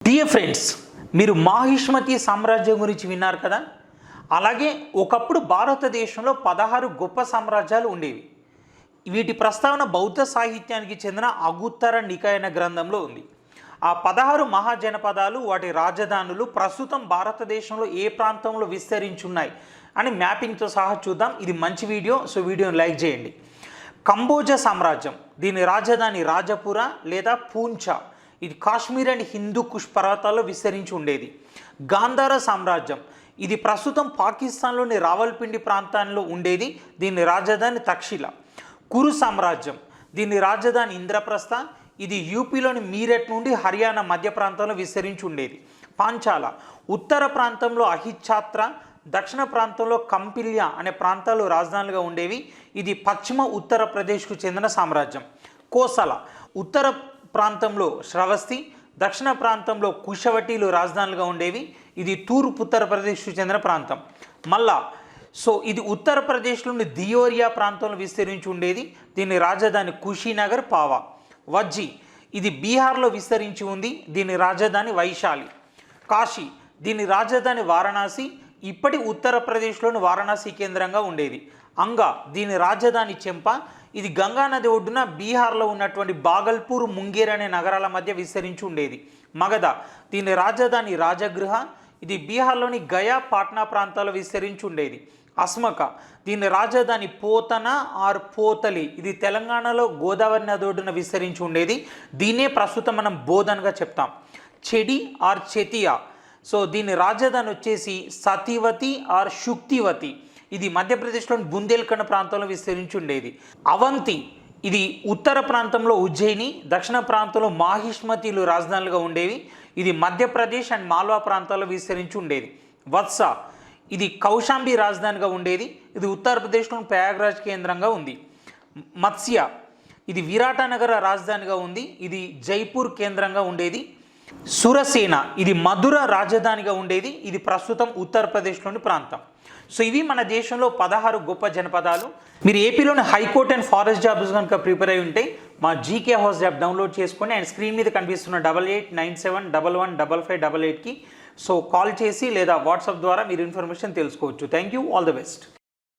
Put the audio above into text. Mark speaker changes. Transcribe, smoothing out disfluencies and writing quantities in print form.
Speaker 1: Dear friends, మీరు మాహిష్మతి సామ్రాజ్యం గురించి విన్నారు కదా. అలాగే ఒకప్పుడు భారతదేశంలో 16 గొప్ప సామ్రాజ్యాలు ఉండేవి. వీటి ప్రస్తావన బౌద్ధ సాహిత్యానికి చెందిన అగుత్తర నికాయన గ్రంథంలో ఉంది. ఆ 16 మహాజనపదాలు, వాటి రాజధానులు ప్రస్తుతం భారతదేశంలో ఏ ప్రాంతంలో విస్తరించున్నాయి అని మ్యాపింగ్తో సహా చూద్దాం. ఇది మంచి వీడియో, సో వీడియోని లైక్ చేయండి. కంబోజా సామ్రాజ్యం, దీని రాజధాని రాజపుర లేదా పూంచా. ఇది కాశ్మీర్ అండ్ హిందూ కుష్ పర్వతాల్లో విస్తరించి ఉండేది. గాంధార సామ్రాజ్యం, ఇది ప్రస్తుతం పాకిస్తాన్లోని రావల్పిండి ప్రాంతాల్లో ఉండేది. దీని రాజధాని తక్షిల. కురు సామ్రాజ్యం, దీని రాజధాని ఇంద్రప్రస్థ. ఇది యూపీలోని మీరట్ నుండి హర్యానా మధ్య ప్రాంతంలో విస్తరించి ఉండేది. పాంచాల, ఉత్తర ప్రాంతంలో అహిఛాత్ర, దక్షిణ ప్రాంతంలో కంపిల్య అనే ప్రాంతాలు రాజధానులుగా ఉండేవి. ఇది పశ్చిమ ఉత్తరప్రదేశ్కు చెందిన సామ్రాజ్యం. కోసల, ఉత్తర ప్రాంతంలో శ్రవస్తి, దక్షిణ ప్రాంతంలో కుషవటీలు రాజధానులుగా ఉండేవి. ఇది తూర్పు ఉత్తరప్రదేశ్కు చెందిన ప్రాంతం. మల్లా, సో ఇది ఉత్తరప్రదేశ్లోని దియోరియా ప్రాంతంలో విస్తరించి ఉండేది. దీని రాజధాని కుషీనగర్, పావా. వజ్జి, ఇది బీహార్లో విస్తరించి ఉంది. దీని రాజధాని వైశాలి. కాశీ, దీని రాజధాని వారణాసి, ఇప్పటి ఉత్తరప్రదేశ్లోని వారణాసి కేంద్రంగా ఉండేది. అంగా, దీని రాజధాని చెంప. ఇది గంగానది ఒడ్డున బీహార్లో ఉన్నటువంటి బాగల్పూర్, ముంగేర్ అనే నగరాల మధ్య విస్తరించి ఉండేది. మగధ, దీని రాజధాని రాజగృహ. ఇది బీహార్లోని గయా, పాట్నా ప్రాంతాల్లో విస్తరించి ఉండేది. అస్మక, దీని రాజధాని పోతన ఆర్ పోతలి. ఇది తెలంగాణలో గోదావరి నది ఒడ్డున విస్తరించి ఉండేది. దీన్నే ప్రస్తుతం మనం బోధన్గా చెప్తాం. చెడి ఆర్ చెతియా, సో దీని రాజధాని వచ్చేసి సతీవతి ఆర్ శుక్తివతి. ఇది మధ్యప్రదేశ్లోని బుందేల్ఖండ్ ప్రాంతంలో విస్తరించి ఉండేది. అవంతి, ఇది ఉత్తర ప్రాంతంలో ఉజ్జయిని, దక్షిణ ప్రాంతంలో మాహిష్మతిలు రాజధానులుగా ఉండేవి. ఇది మధ్యప్రదేశ్ అండ్ మాల్వా ప్రాంతాల్లో విస్తరించి ఉండేది. వత్స, ఇది కౌశాంబి రాజధానిగా ఉండేది. ఇది ఉత్తరప్రదేశ్లోని ప్రయాగ్రాజ్ కేంద్రంగా ఉంది. మత్స్య, ఇది విరాటనగర రాజధానిగా ఉంది. ఇది జైపూర్ కేంద్రంగా ఉండేది. సురసేన, ఇది మధుర రాజధానిగా ఉండేది. ఇది ప్రస్తుతం ఉత్తరప్రదేశ్లోని ప్రాంతం. సో ఇవి మన దేశంలో 16 గొప్ప జనపదాలు. మీరు ఏపీలోని హైకోర్ట్ అండ్ ఫారెస్ట్ జాబ్స్ కనుక ప్రిపేర్ అయి ఉంటే మా జీకే హౌస్ యాప్ డౌన్లోడ్ చేసుకోండి. అండ్ స్క్రీన్ మీద కనిపిస్తున్న 8897115588కి సో కాల్ చేసి లేదా వాట్సాప్ ద్వారా మీరు ఇన్ఫర్మేషన్ తెలుసుకోవచ్చు. Thank you, all the best.